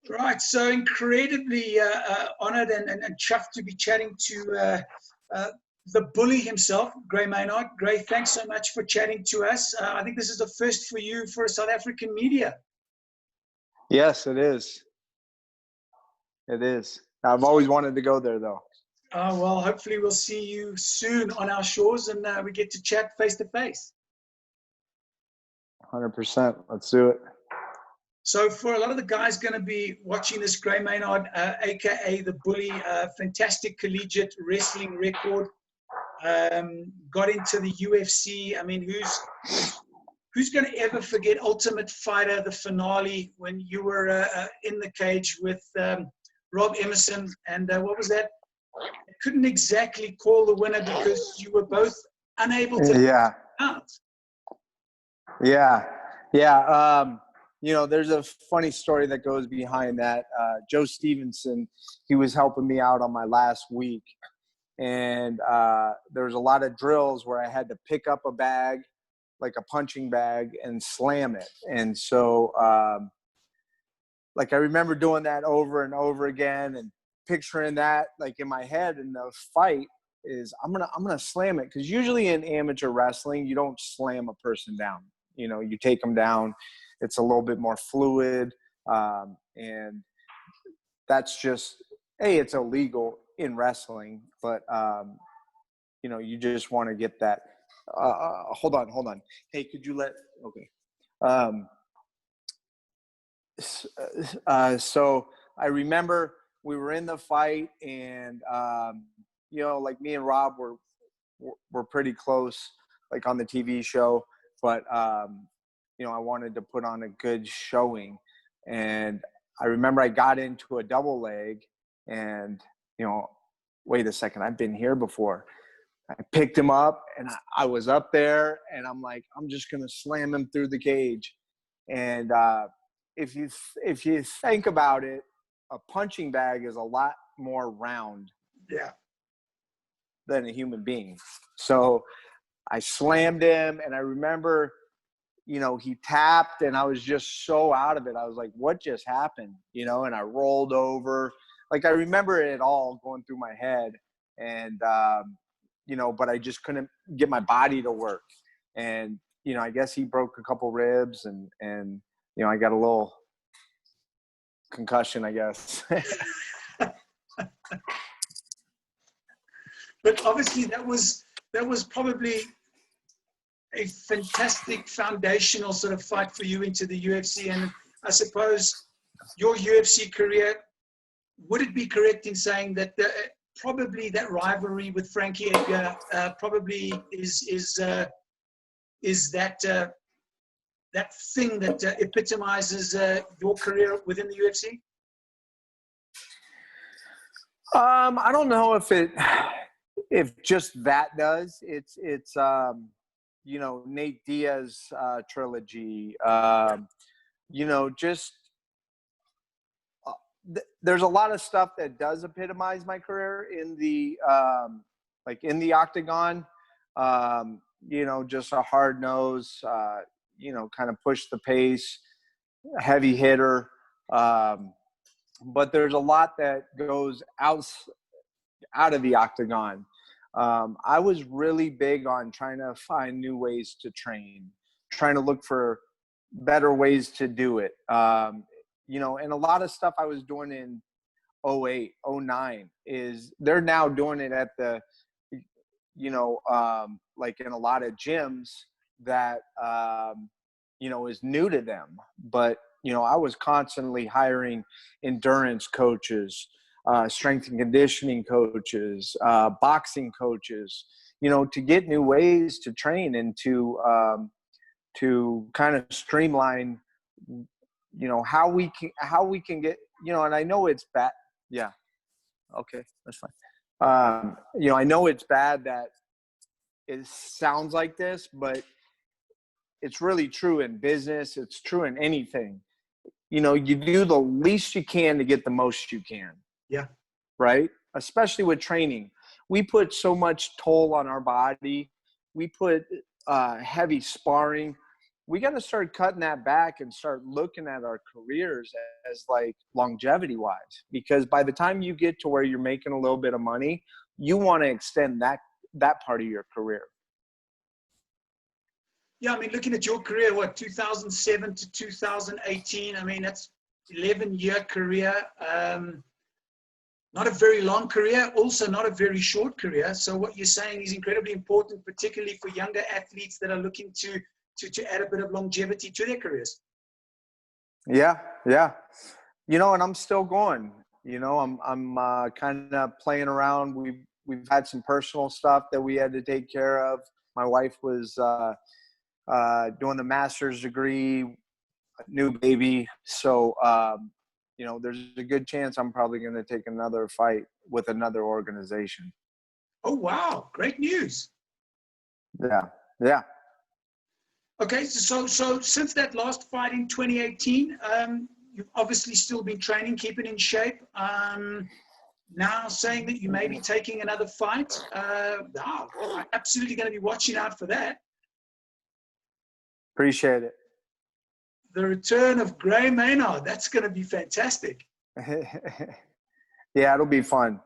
Right, so incredibly honored and chuffed to be chatting to the bully himself, Gray Maynard. Gray, thanks so much for chatting to us. I think this is the first for you for South African media. Yes, it is. It is. I've always wanted to go there, though. Well, hopefully we'll see you soon on our shores and we get to chat face to face. 100%. Let's do it. So for a lot of the guys going to be watching this, Gray Maynard, a.k.a. the Bully, fantastic collegiate wrestling record, got into the UFC. I mean, who's going to ever forget Ultimate Fighter, the finale, when you were in the cage with Rob Emerson, and what was that? I couldn't exactly call the winner because you were both unable to count. Yeah. You know, there's a funny story that goes behind that. Joe Stevenson, he was helping me out on my last week. And there was a lot of drills where I had to pick up a bag, like a punching bag, and slam it. And so, like, I remember doing that over and over again and picturing that, like, in my head. And the fight is, I'm gonna slam it. Because usually in amateur wrestling, you don't slam a person down. You know, you take them down. It's a little bit more fluid, and that's just, it's illegal in wrestling, but, you know, you just want to get that. Hold on. Hey, could you okay. So I remember we were in the fight, and, you know, like me and Rob were pretty close, like on the TV show, but, you know, I wanted to put on a good showing. And I remember I got into a double leg and, you know, wait a second, I've been here before. I picked him up and I was up there and I'm like, I'm just going to slam him through the cage. And if you think about it, a punching bag is a lot more round than a human being. So I slammed him, and I remember, you know, he tapped and I was just so out of it. I was like, what just happened? You know, and I rolled over. Like, I remember it all going through my head, and, you know, but I just couldn't get my body to work. And, you know, I guess he broke a couple ribs and, you know, I got a little concussion, I guess. But obviously that was probably a fantastic foundational sort of fight for you into the UFC. And I suppose your UFC career, would it be correct in saying that probably that rivalry with Frankie Edgar probably is that that thing that epitomizes your career within the UFC? I don't know if just that does. It's you know, Nate Diaz trilogy. You know, just there's a lot of stuff that does epitomize my career in the like in the octagon. You know, just a hard nose. You know, kind of push the pace, heavy hitter. But there's a lot that goes out of the octagon. I was really big on trying to find new ways to train, trying to look for better ways to do it. You know, and a lot of stuff I was doing in 08, 09 is they're now doing it at the, you know, like in a lot of gyms that, you know, is new to them. But, you know, I was constantly hiring endurance coaches, strength and conditioning coaches, boxing coaches, you know, to get new ways to train and to kind of streamline, you know, how we can get, you know, and I know it's bad. Yeah. Okay. That's fine. You know, I know it's bad that it sounds like this, but it's really true in business. It's true in anything. You know, you do the least you can to get the most you can. Yeah. Right? Especially with training. We put so much toll on our body. We put heavy sparring. we got to start cutting that back and start looking at our careers as like longevity wise, because by the time you get to where you're making a little bit of money, you want to extend that part of your career. Yeah, I mean, looking at your career, what, 2007 to 2018, I mean, that's 11-year career. Not a very long career, also not a very short career. So what you're saying is incredibly important, particularly for younger athletes that are looking to add a bit of longevity to their careers. Yeah. You know, and I'm still going. You know, I'm kind of playing around. We've had some personal stuff that we had to take care of. My wife was doing the master's degree, new baby. So, you know, there's a good chance I'm probably going to take another fight with another organization. Oh, wow. Great news. Yeah. Okay. So since that last fight in 2018, you've obviously still been training, keeping in shape. Now saying that you may be taking another fight. Wow, I'm absolutely going to be watching out for that. Appreciate it. The return of Gray Maynard. That's going to be fantastic. Yeah, it'll be fun.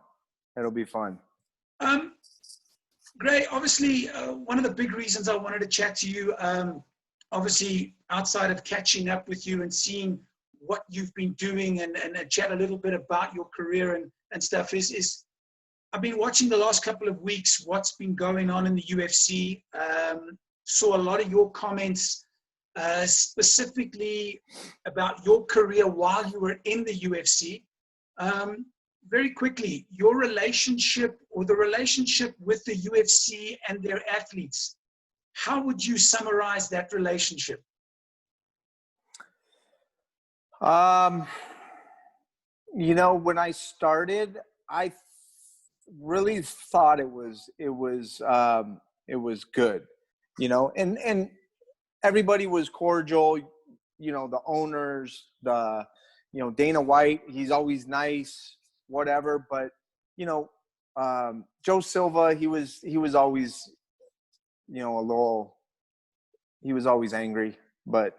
Gray, obviously, one of the big reasons I wanted to chat to you, obviously, outside of catching up with you and seeing what you've been doing and chat a little bit about your career and stuff is I've been watching the last couple of weeks what's been going on in the UFC. Saw a lot of your comments specifically about your career while you were in the UFC. Very quickly, your relationship or the relationship with the UFC and their athletes, how would you summarize that relationship? You know, when I started, I really thought it was good, you know, and everybody was cordial, you know, the owners, you know, Dana White, he's always nice, whatever. But, you know, Joe Silva, he was always, you know, he was always angry, but,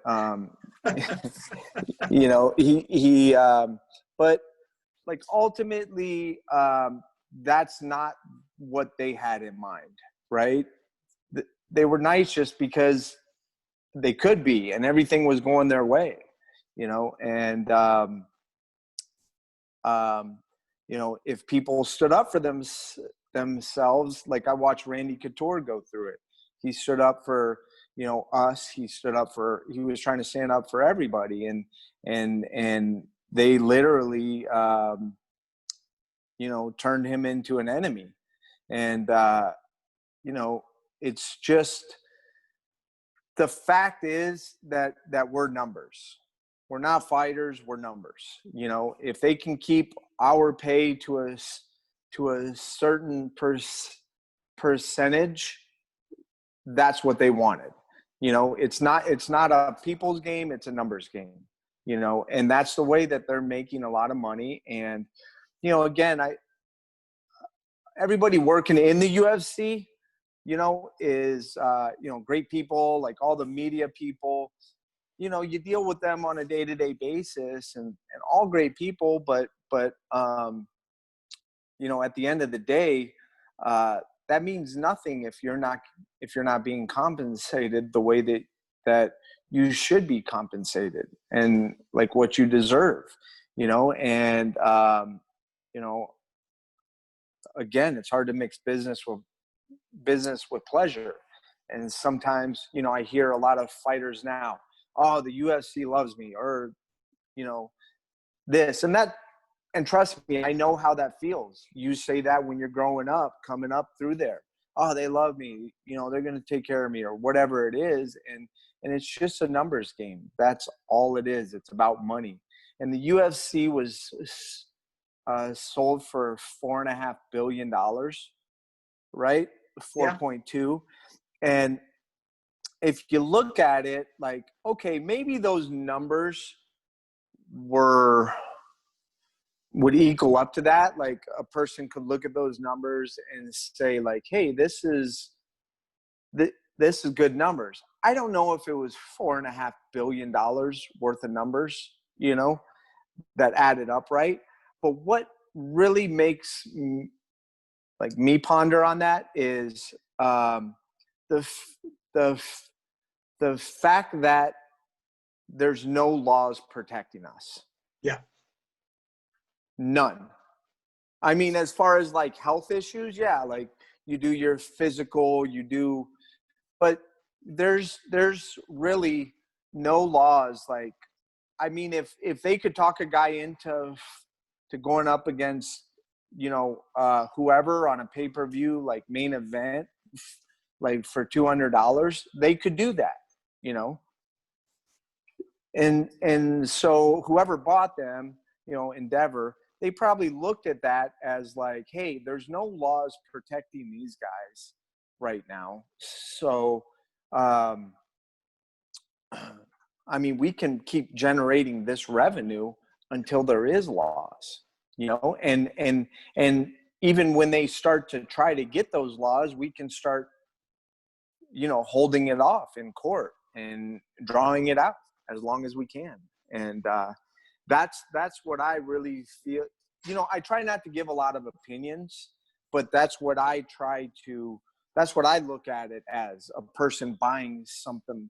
you know, but like ultimately, that's not what they had in mind, right? They were nice just because they could be, and everything was going their way, you know, and, you know, if people stood up for themselves, like I watched Randy Couture go through it. He stood up for, you know, us. He was trying to stand up for everybody, and they literally, you know, turned him into an enemy. And, you know, it's just, the fact is that we're numbers. We're not fighters. We're numbers. You know, if they can keep our pay to a certain percentage, that's what they wanted. You know, it's not a people's game. It's a numbers game, you know, and that's the way that they're making a lot of money. And, you know, again, everybody working in the UFC, you know, is, you know, great people, like all the media people, you know, you deal with them on a day-to-day basis, and all great people, but, you know, at the end of the day, that means nothing if you're not being compensated the way that you should be compensated, and like what you deserve, you know. And, you know, again, it's hard to mix business with pleasure. And sometimes, you know, I hear a lot of fighters now, oh, the UFC loves me, or, you know, this and that. And trust me, I know how that feels. You say that when you're growing up, coming up through there. Oh, they love me, you know, they're going to take care of me, or whatever it is. And it's just a numbers game. That's all it is. It's about money. And the UFC was sold for $4.5 billion, right? 4.2. And if you look at it, like, okay, maybe those numbers would equal up to that. Like a person could look at those numbers and say like, hey, this is good numbers. I don't know if it was $4.5 billion worth of numbers, you know, that added up, right? But what really makes me ponder on that is the fact that there's no laws protecting us. Yeah. None. I mean, as far as like health issues, yeah, like you do your physical, but there's really no laws. Like, I mean, if they could talk a guy into going up against, you know, whoever on a pay-per-view, like main event, like for $200, they could do that, you know? And so whoever bought them, you know, Endeavor, they probably looked at that as like, hey, there's no laws protecting these guys right now. So, I mean, we can keep generating this revenue until there is laws, you know, and even when they start to try to get those laws, we can start, you know, holding it off in court and drawing it out as long as we can. And that's what I really feel. You know, I try not to give a lot of opinions, but that's what I look at it as, a person buying something,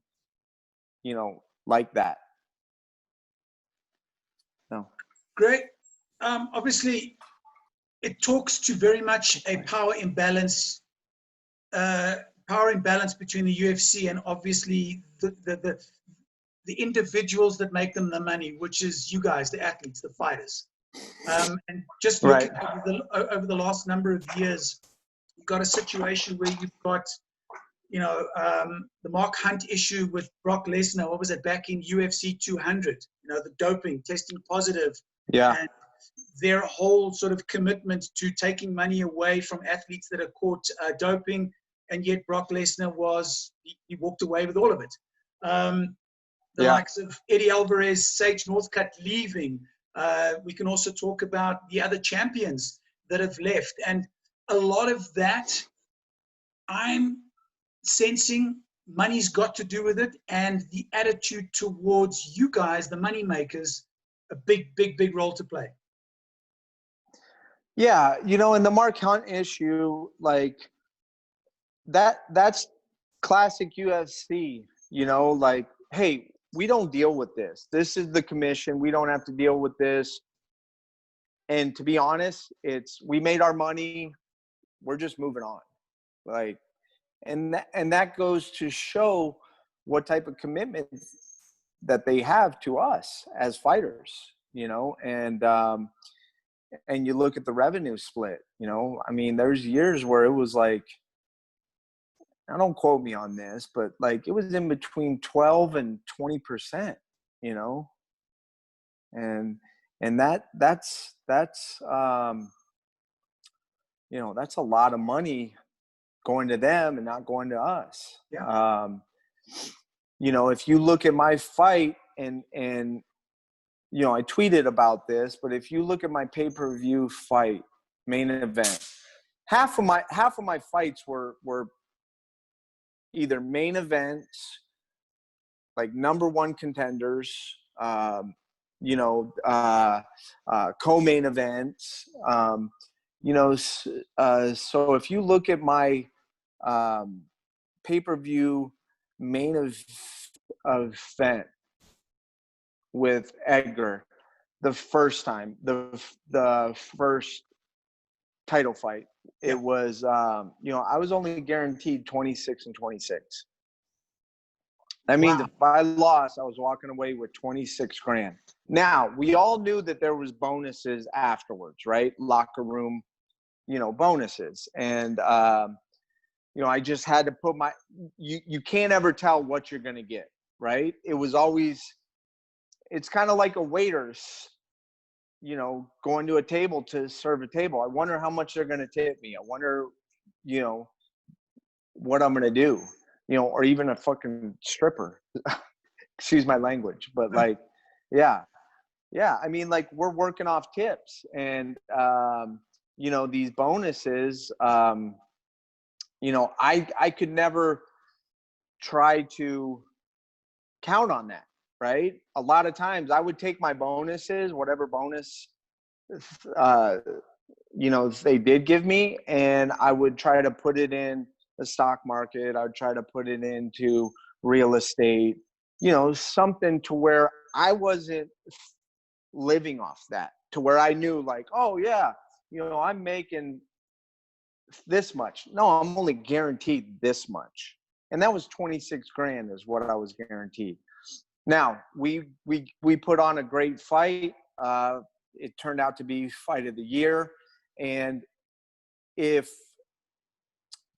you know, like that. No. Great. Obviously, it talks to very much a power imbalance between the UFC and obviously the individuals that make them the money, which is you guys, the athletes, the fighters. And just looking over the last number of years, you've got a situation where you've got, you know, the Mark Hunt issue with Brock Lesnar. What was it, back in UFC 200? You know, the doping, testing positive. Yeah. And their whole sort of commitment to taking money away from athletes that are caught doping, and yet Brock Lesnar he walked away with all of it. The likes of Eddie Alvarez, Sage Northcutt leaving. We can also talk about the other champions that have left. And a lot of that, I'm sensing money's got to do with it, and the attitude towards you guys, the money makers, a big role to play. Yeah, you know, in the Mark Hunt issue, like that's classic UFC, you know, like, hey, we don't deal with this. This is the commission. We don't have to deal with this. And to be honest, we made our money. We're just moving on. Like, and that goes to show what type of commitment that they have to us as fighters, you know, and you look at the revenue split, you know, I mean, there's years where it was like, now don't quote me on this, but like it was in between 12 and 20%, you know, and that's you know, that's a lot of money going to them and not going to us. Yeah. You know, if you look at my fight and you know, I tweeted about this, but if you look at my pay-per-view fight main event, half of my fights were either main events, like number one contenders, you know, co-main events, you know, so if you look at my pay-per-view main event with Edgar, the first time, the first title fight, it was, you know, I was only guaranteed 26 and 26. That means if I lost, I was walking away with 26 grand. Now, we all knew that there was bonuses afterwards, right? Locker room, you know, bonuses. And, you know, I just had to put you can't ever tell what you're going to get, right? It was always, it's kind of like a waiter's, you know, going to a table to serve a table. I wonder how much they're going to tip me. I wonder, you know, what I'm going to do, you know, or even a fucking stripper. Excuse my language, but like, yeah. I mean, like, we're working off tips, and, you know, these bonuses, you know, I could never, try to count on that, right? A lot of times I would take my bonuses, whatever bonus, they did give me, and I would try to put it in the stock market. I would try to put it into real estate, something to where I wasn't living off that, to where I knew like, oh yeah, I'm making this much. No, I'm only guaranteed this much. And that was 26 grand is what I was guaranteed. Now we put on a great fight. It turned out to be fight of the year. And if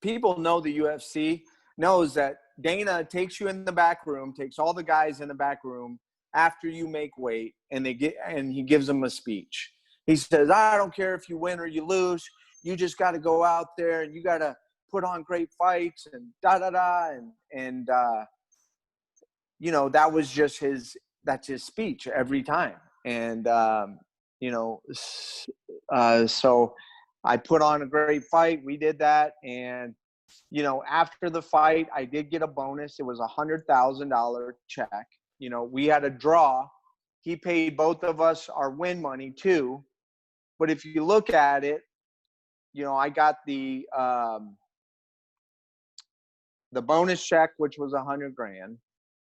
people know the UFC, knows that Dana takes you in the back room, takes all the guys in the back room after you make weight, and he gives them a speech. He says, I don't care if you win or you lose. You just got to go out there and you got to put on great fights and and that was just that's his speech every time. And so I put on a great fight. We did that. And, after the fight, I did get a bonus. It was $100,000 check. We had a draw. He paid both of us our win money too. But if you look at it, I got the bonus check, which was $100 grand.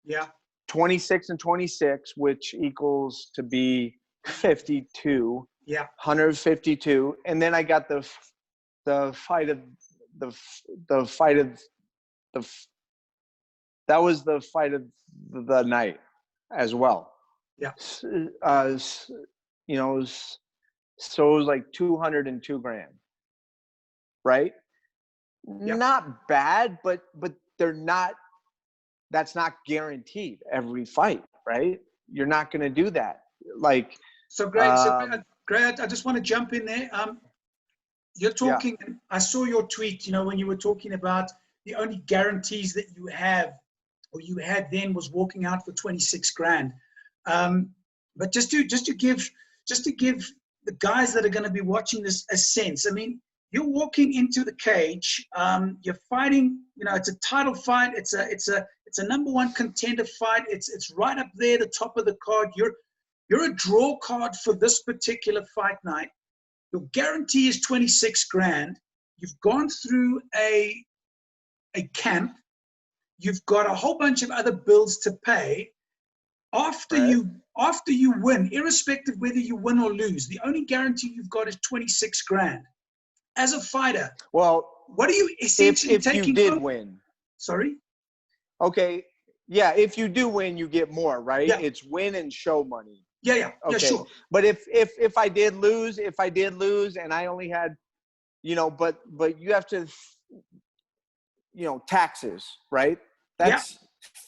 Yeah. 26 and 26, which equals to be 52. Yeah. 152. And then I got the fight of that was the fight of the night as well. Yeah. So it was like 202 grand, right? Yep. Not bad, but that's not guaranteed every fight, right? You're not going to do that. Like, so great. Great. I just want to jump in there. You're talking, yeah. I saw your tweet, when you were talking about the only guarantees that you have, or you had then, was walking out for 26 grand. But just to give the guys that are going to be watching this a sense. I mean, you're walking into the cage. You're fighting. It's a title fight. It's a number one contender fight. It's right up there, the top of the card. You're a draw card for this particular fight night. Your guarantee is 26 grand. You've gone through a camp. You've got a whole bunch of other bills to pay. After you win, irrespective whether you win or lose, the only guarantee you've got is 26 grand. As a fighter, well, what are you essentially taking? If you did win. Sorry? Okay. Yeah, if you do win, you get more, right? Yeah. It's win and show money. Yeah. Okay. Yeah, sure. But if I did lose, and I only had, but you have to, taxes, right? That's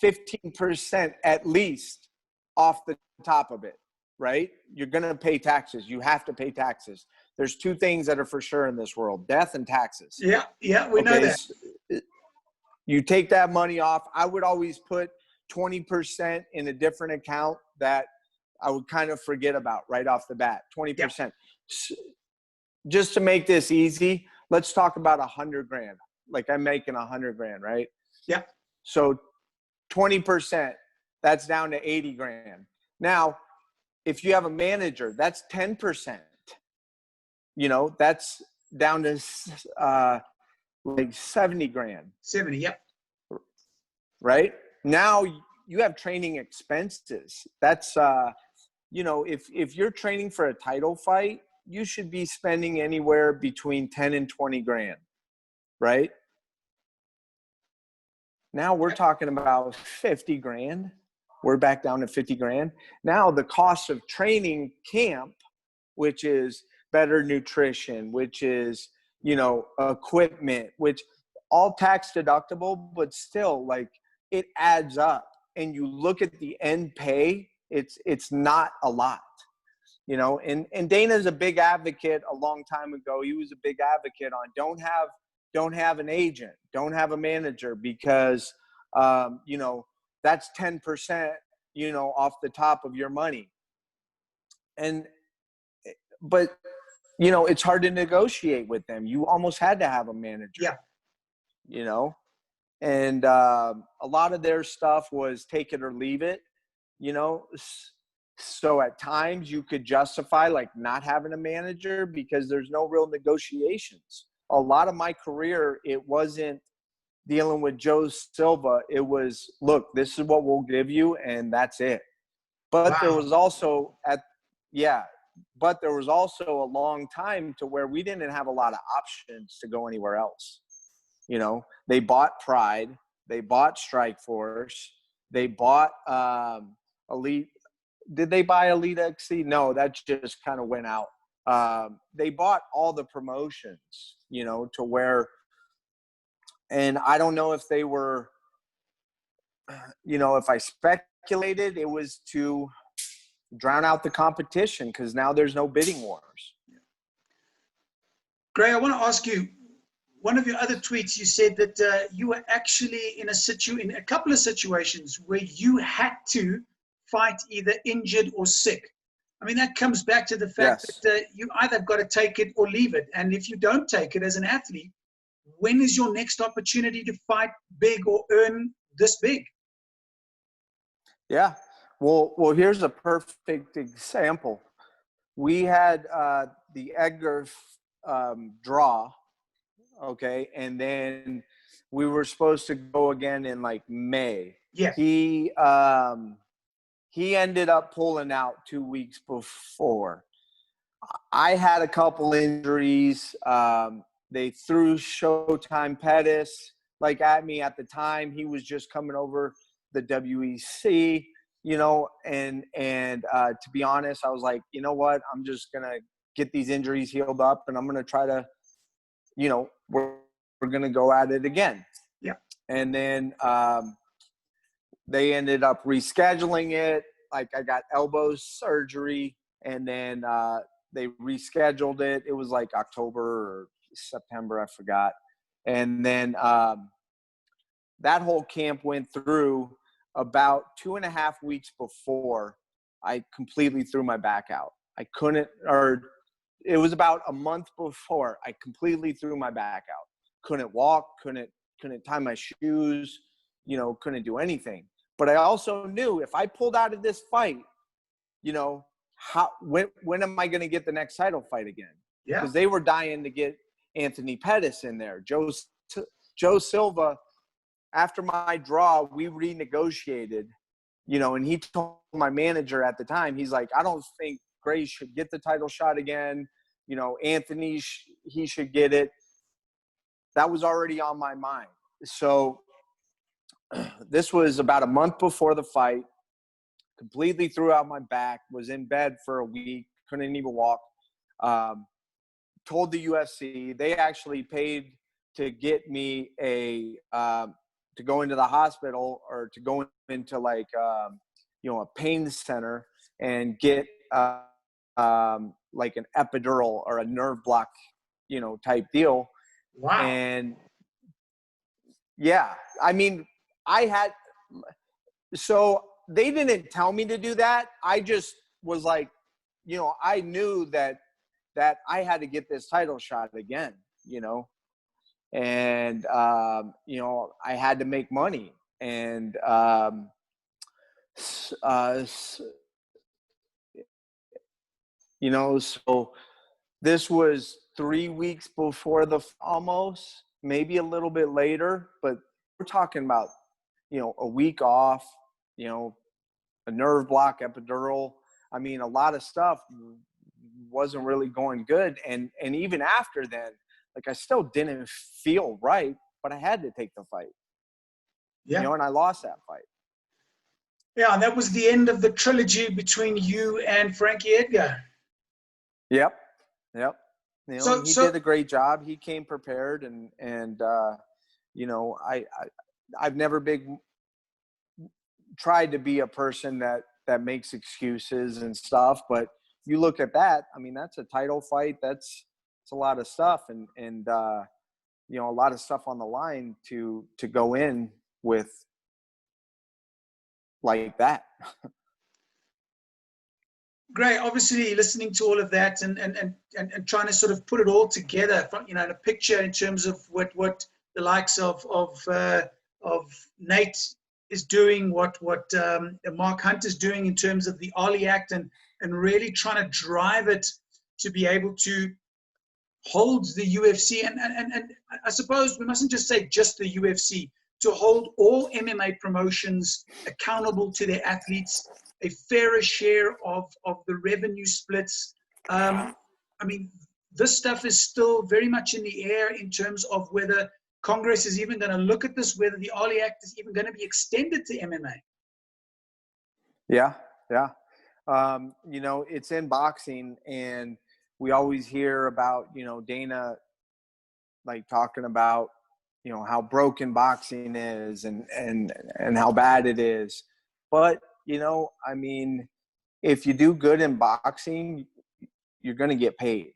15% at least off the top of it, right? You're going to pay taxes. You have to pay taxes. There's two things that are for sure in this world: death and taxes. Yeah, we know that. You take that money off. I would always put 20% in a different account that I would kind of forget about right off the bat. 20%. Yeah. Just to make this easy, let's talk about 100 grand. Like, I'm making 100 grand, right? Yeah. So 20%, that's down to 80 grand. Now, if you have a manager, that's 10%. That's down to like 70 grand. 70, yep. Right? Now you have training expenses. That's, if you're training for a title fight, you should be spending anywhere between 10 and 20 grand, right? Now we're talking about 50 grand. We're back down to 50 grand. Now the cost of training camp, which is better nutrition, which is, equipment, which all tax deductible, but still, like, it adds up. And you look at the end pay, it's not a lot, and Dana's a big advocate. A long time ago, he was a big advocate on don't have an agent, don't have a manager, because, that's 10%, off the top of your money. But it's hard to negotiate with them. You almost had to have a manager. Yeah. And a lot of their stuff was take it or leave it, you know. So at times you could justify like not having a manager because there's no real negotiations. A lot of my career, it wasn't dealing with Joe Silva. It was, look, this is what we'll give you, and that's it. But there was also but there was also a long time to where we didn't have a lot of options to go anywhere else. You know, they bought Pride, they bought Strikeforce, they bought Elite. Did they buy Elite XC? No, that just kind of went out. They bought all the promotions, you know, to where, and I don't know if they were, you know, if I speculated, it was to drown out the competition because now there's no bidding wars. Gray, I want to ask you, one of your other tweets, you said that you were actually in a couple of situations where you had to fight either injured or sick. I mean, that comes back to the fact that you either got to take it or leave it. And if you don't take it as an athlete, when is your next opportunity to fight big or earn this big? Yeah. Well, here's a perfect example. We had the Edgar draw, okay, and then we were supposed to go again in like May. Yeah. He ended up pulling out 2 weeks before. I had a couple injuries. They threw Showtime Pettis like at me at the time. He was just coming over the WEC, you know, and to be honest, I was like, you know what, I'm just gonna get these injuries healed up, and I'm gonna try to, you know, we're gonna go at it again. Yeah. And then they ended up rescheduling it. Like I got elbow surgery, and then they rescheduled it. It was like October or September, I forgot. And then that whole camp went through. About 2.5 weeks before, I completely threw my back out. I couldn't, or it was about a month before, I completely threw my back out. Couldn't walk, couldn't tie my shoes, you know, couldn't do anything. But I also knew if I pulled out of this fight, you know, when am I going to get the next title fight again? Yeah. Because they were dying to get Anthony Pettis in there. Joe Silva, after my draw, we renegotiated, you know, and he told my manager at the time, he's like, I don't think Gray should get the title shot again. You know, Anthony, he should get it. That was already on my mind. So this was about a month before the fight. Completely threw out my back, was in bed for a week, couldn't even walk. Told the UFC, they actually paid to get me to go into the hospital or to go into like, you know, a pain center and get like an epidural or a nerve block, you know, type deal. Wow. And yeah, I mean, so they didn't tell me to do that. I just was like, you know, I knew that I had to get this title shot again, you know. And, you know, I had to make money. And, you know, so this was 3 weeks before almost, maybe a little bit later, but we're talking about, you know, a week off, you know, a nerve block, epidural. I mean, a lot of stuff wasn't really going good. And even after then, like I still didn't feel right, but I had to take the fight. Yeah. You know, and I lost that fight. Yeah, and that was the end of the trilogy between you and Frankie Edgar. Yep. You know, he did a great job. He came prepared, and you know, I've never tried to be a person that makes excuses and stuff, but you look at that, I mean, that's a title fight. It's a lot of stuff, and you know, a lot of stuff on the line to go in with like that. Great. Obviously, listening to all of that and trying to sort of put it all together, you know, in a picture in terms of what the likes of Nate is doing, what Mark Hunt is doing in terms of the Olly Act, and really trying to drive it to be able to hold the UFC, and I suppose we mustn't just say just the UFC, to hold all MMA promotions accountable to their athletes, a fairer share of the revenue splits. I mean, this stuff is still very much in the air in terms of whether Congress is even going to look at this, whether the Olly Act is even going to be extended to MMA. Yeah. You know, it's in boxing, and we always hear about, you know, Dana like talking about, you know, how broken boxing is and how bad it is. But, you know, I mean, if you do good in boxing, you're going to get paid.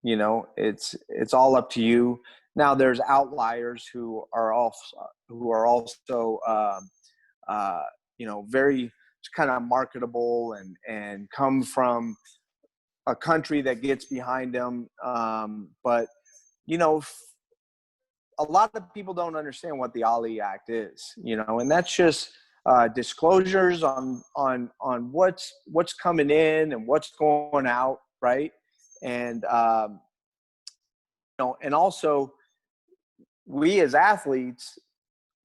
You know, it's all up to you. Now there's outliers who are also you know, very kind of marketable and come from a country that gets behind them. But, you know, a lot of people don't understand what the Olly Act is, you know, and that's just disclosures on what's coming in and what's going out, right? And you know, and also we as athletes,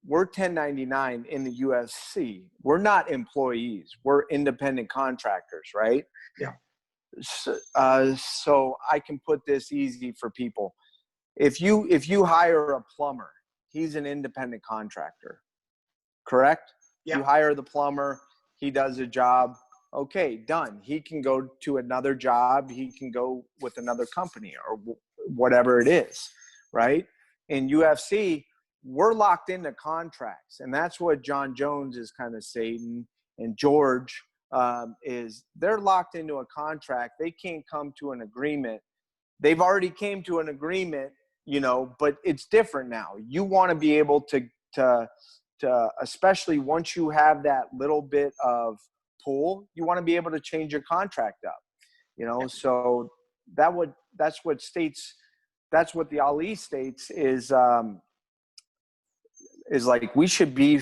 we're 1099 in the UFC. We're not employees. We're independent contractors, right? Yeah. So I can put this easy for people. If you hire a plumber, he's an independent contractor, correct? Yeah. You hire the plumber, he does a job, okay, done. He can go to another job, he can go with another company or whatever it is, right? In UFC, we're locked into contracts, and that's what John Jones is kind of saying, and George is they're locked into a contract. They can't come to an agreement. They've already came to an agreement, you know, but it's different now. You want to be able to especially once you have that little bit of pull, you want to be able to change your contract up, you know. So that's what the Ali states is like we should be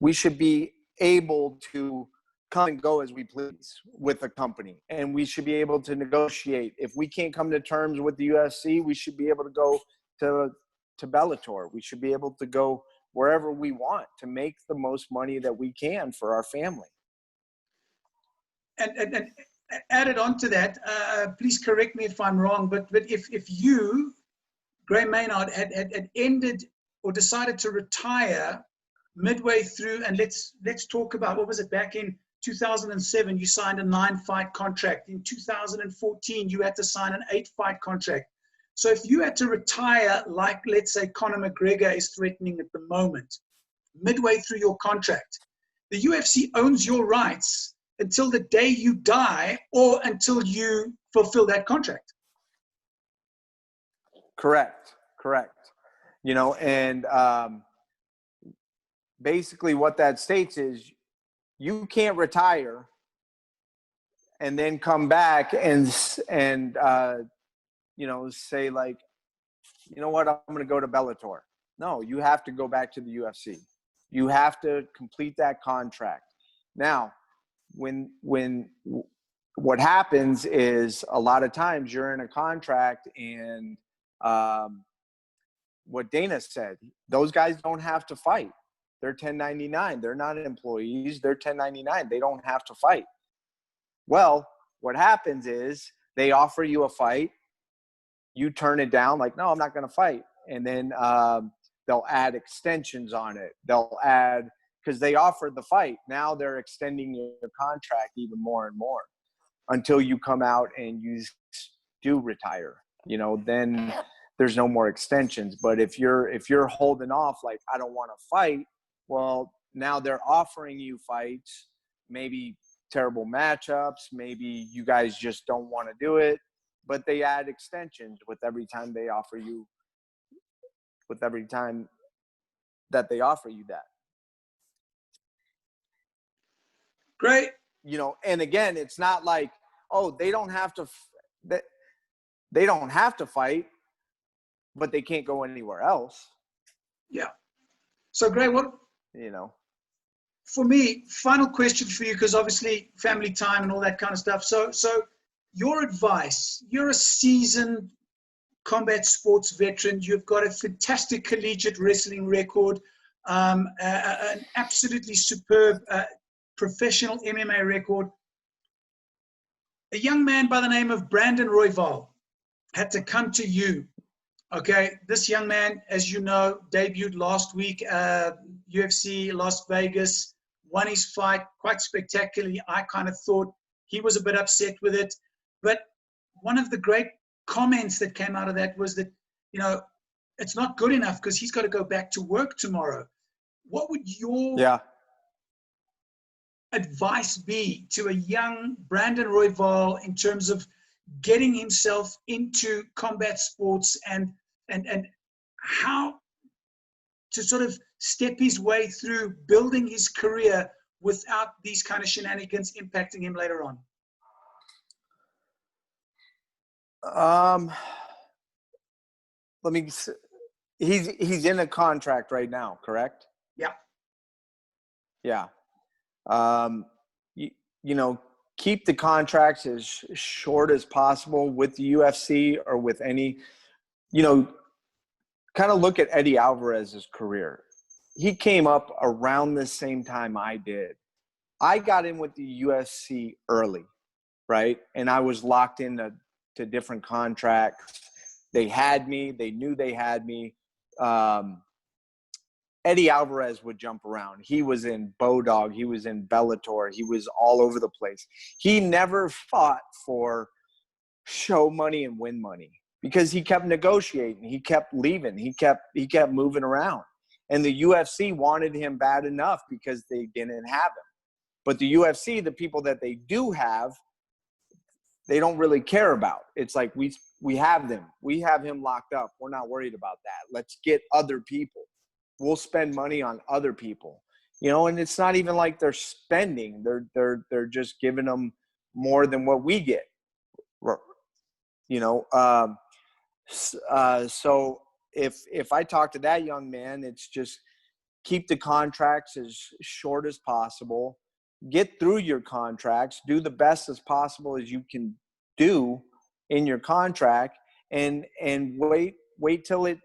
we should be able to come and go as we please with the company, and we should be able to negotiate. If we can't come to terms with the UFC, we should be able to go to Bellator. We should be able to go wherever we want to make the most money that we can for our family. And added on to that, please correct me if I'm wrong, but if you, Gray Maynard, had ended or decided to retire midway through, and let's talk about, what was it, back in 2007, you signed a 9-fight contract. In 2014, you had to sign an 8-fight contract. So if you had to retire, like, let's say, Conor McGregor is threatening at the moment, midway through your contract, the UFC owns your rights until the day you die or until you fulfill that contract. Correct. You know, and basically what that states is you can't retire and then come back and you know, say like, you know what, I'm going to go to Bellator. No, you have to go back to the UFC. You have to complete that contract. Now, when what happens is a lot of times you're in a contract, and what Dana said, those guys don't have to fight. They're 1099. They're not employees. They're 1099. They don't have to fight. Well, what happens is they offer you a fight. You turn it down, like, no, I'm not going to fight. And then they'll add extensions on it. They'll add, because they offered the fight. Now they're extending your contract even more and more until you come out and you do retire. You know, then there's no more extensions. But if you're holding off, like, I don't want to fight, well, now they're offering you fights, maybe terrible matchups, maybe you guys just don't want to do it, but they add extensions with every time they offer you, with every time that they offer you that. Great. You know, and again, it's not like, oh, they don't have to fight. but they can't go anywhere else. Yeah. So, Gray, You know. for me, final question for you, because obviously family time and all that kind of stuff. So your advice, you're a seasoned combat sports veteran. You've got a fantastic collegiate wrestling record, an absolutely superb professional MMA record. A young man by the name of Brandon Royval had to come to you. Okay, this young man, as you know, debuted last week, UFC Las Vegas, won his fight quite spectacularly. I kind of thought he was a bit upset with it. But one of the great comments that came out of that was that, you know, it's not good enough because he's got to go back to work tomorrow. What would your advice be to a young Brandon Royval in terms of getting himself into combat sports and how to sort of step his way through building his career without these kind of shenanigans impacting him later on? He's in a contract right now, correct? Yeah. Yeah. You know, keep the contracts as short as possible with the UFC or with any, you know, kind of look at Eddie Alvarez's career. He came up around the same time I did. I got in with the UFC early, right? And I was locked into different contracts. They had me. They knew they had me. Eddie Alvarez would jump around. He was in Bodog. He was in Bellator. He was all over the place. He never fought for show money and win money because he kept negotiating. He kept leaving. He kept moving around. And the UFC wanted him bad enough because they didn't have him. But the UFC, the people that they do have, they don't really care about. It's like we have them. We have him locked up. We're not worried about that. Let's get other people. We'll spend money on other people. You know, and it's not even like they're spending. They're just giving them more than what we get. You know, so if I talk to that young man, it's just keep the contracts as short as possible. Get through your contracts. Do the best as possible as you can do in your contract, and wait till it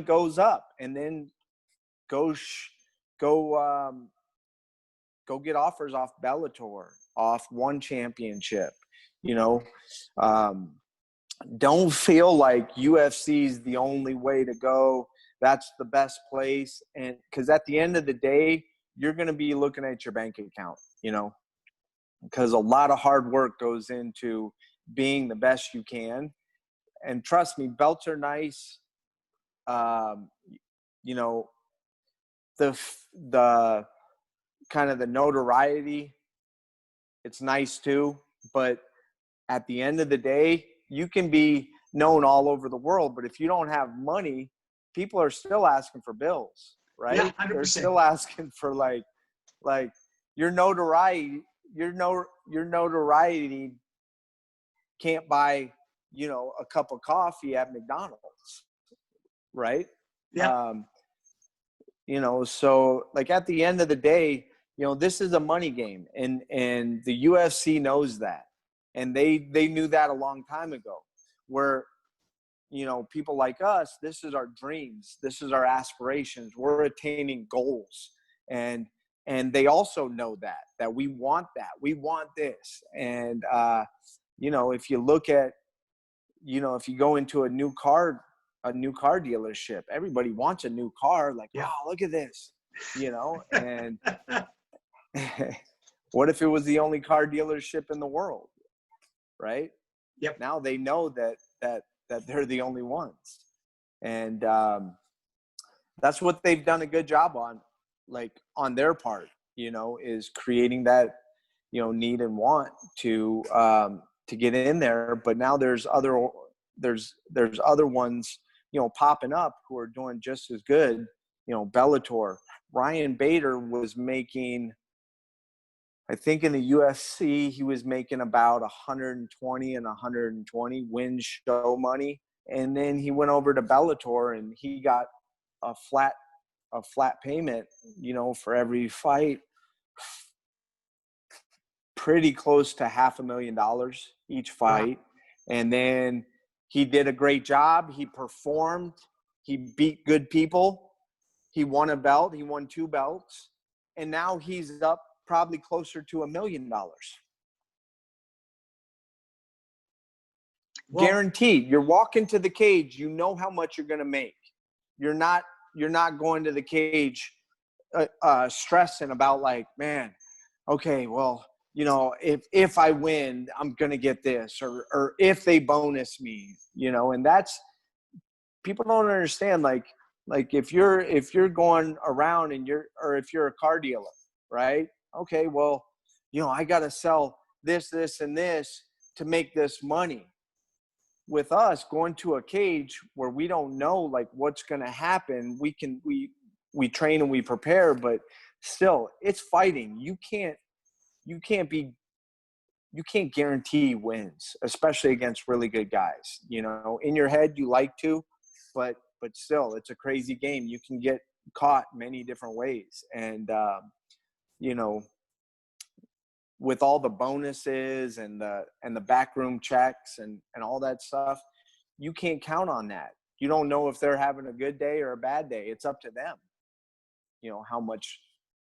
goes up, and then go get offers off Bellator, off One Championship. You know, don't feel like UFC is the only way to go. That's the best place. And because at the end of the day, you're going to be looking at your bank account, you know, because a lot of hard work goes into being the best you can. And trust me, belts are nice. You know, the kind of the notoriety, it's nice too. But at the end of the day, you can be known all over the world, but if you don't have money, people are still asking for bills, right? Yeah, 100%. They're still asking for like your notoriety can't buy, you know, a cup of coffee at McDonald's, right? Yeah. You know, so like at the end of the day, you know, this is a money game, and the UFC knows that. And they knew that a long time ago, where, you know, people like us, this is our dreams. This is our aspirations. We're attaining goals. And they also know that we want that. We want this. And, you know, if you look at, you know, if you go into a new car dealership, everybody wants a new car. Like, Yeah. wow, look at this, you know, and what if it was the only car dealership in the world? Right? Yep. Now they know that they're the only ones, and that's what they've done a good job on, like on their part. You know, is creating that, you know, need and want to get in there. But now there's other ones, you know, popping up who are doing just as good. You know, Bellator. Ryan Bader was making, I think in the UFC, he was making about 120 and 120 win show money. And then he went over to Bellator and he got a flat payment, you know, for every fight, pretty close to $500,000 each fight. Wow. And then he did a great job. He performed. He beat good people. He won a belt. He won 2 belts. And now he's up probably closer to $1 million. Well, guaranteed. You're walking to the cage. You know how much you're going to make. You're not going to the cage stressing about like, man, okay, well, you know, if I win, I'm going to get this, or if they bonus me, you know. And that's, people don't understand, like if you're going around and if you're a car dealer, right? Okay, well, you know, I got to sell this and this to make this money. With us going to a cage where we don't know like what's going to happen, we train and we prepare, but still it's fighting. You can't guarantee wins, especially against really good guys. You know, in your head you like to, but still it's a crazy game. You can get caught many different ways. And you know, with all the bonuses and the backroom checks and all that stuff, you can't count on that. You don't know if they're having a good day or a bad day. It's up to them, you know, how much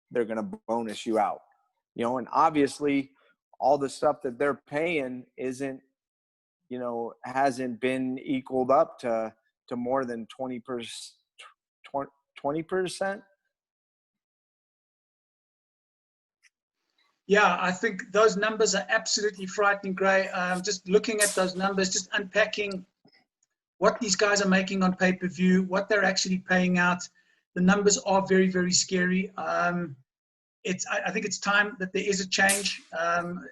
they're going to bonus you out, you know. And obviously all the stuff that they're paying isn't, you know, hasn't been equaled up to more than 20%. Yeah, I think those numbers are absolutely frightening, Gray. Just looking at those numbers, just unpacking what these guys are making on pay-per-view, what they're actually paying out. The numbers are very, very scary. I think it's time that there is a change,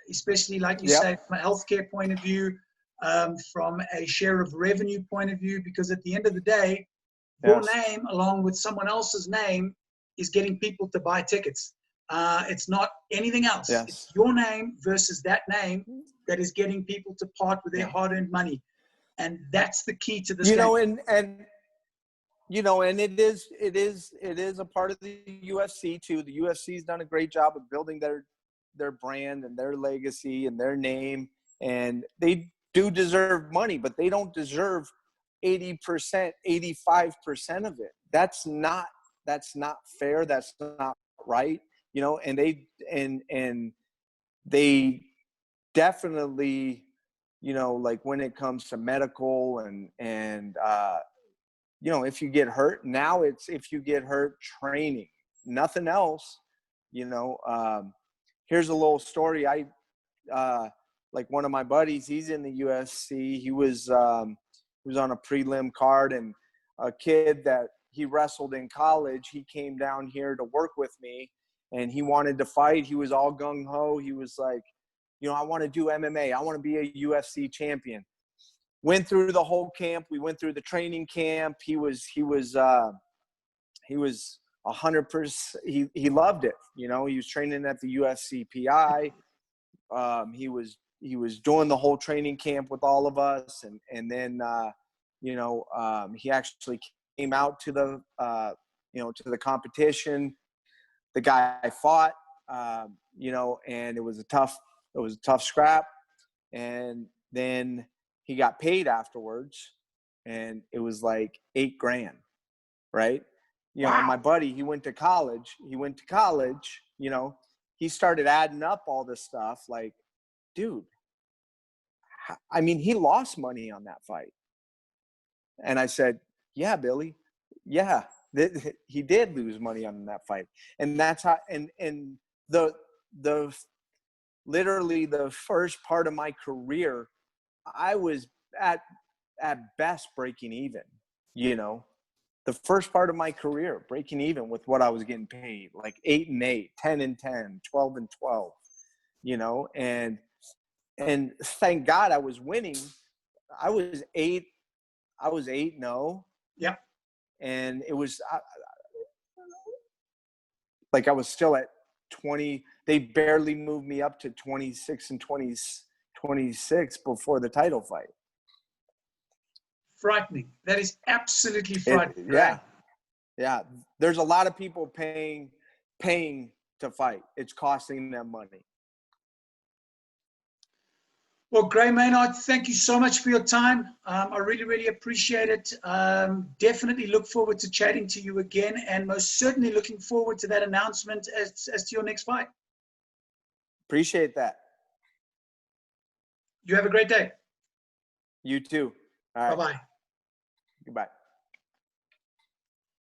especially like you say, from a healthcare point of view, from a share of revenue point of view, because at the end of the day, your name along with someone else's name is getting people to buy tickets. It's not anything else. Yes. It's your name versus that name that is getting people to part with their hard-earned money. And that's the key to this game. And you know, and it is a part of the UFC too. The UFC's done a great job of building their brand and their legacy and their name, and they do deserve money, but they don't deserve 80%, 85% of it. That's not fair. That's not right. You know, and they definitely, you know, like when it comes to medical and you know, if you get hurt, now it's if you get hurt training, nothing else. You know, here's a little story. Like one of my buddies, he's in the UFC. He was on a prelim card, and a kid that he wrestled in college, he came down here to work with me, and he wanted to fight. He was all gung-ho. He was like, you know, I want to do MMA. I want to be a UFC champion. Went through the whole camp. We went through the training camp. He was 100%. He loved it. You know, he was training at the UFC PI. He was doing the whole training camp with all of us. And then, you know, he actually came out to the, you know, to the competition. The guy fought, you know, and it was a tough scrap. And then he got paid afterwards, and it was like $8,000, right? You know, and my buddy, he went to college, you know, he started adding up all this stuff. Like, dude, I mean, he lost money on that fight. And I said, yeah, Billy, yeah, he did lose money on that fight. And that's how, and the literally the first part of my career, I was at best breaking even, you know, the first part of my career, breaking even with what I was getting paid, like 8-8, 10-10, 12-12, you know, and thank God I was winning. I was 8-0. Yeah. And it was like I was still at 20. They barely moved me up to 26 and 26 before the title fight. frightening. That is absolutely frightening. Right? Yeah. There's a lot of people paying to fight. It's costing them money. Well, Gray Maynard, thank you so much for your time. I really, really appreciate it. Definitely look forward to chatting to you again, and most certainly looking forward to that announcement as to your next fight. Appreciate that. You have a great day. You too. All right. Bye-bye. Goodbye.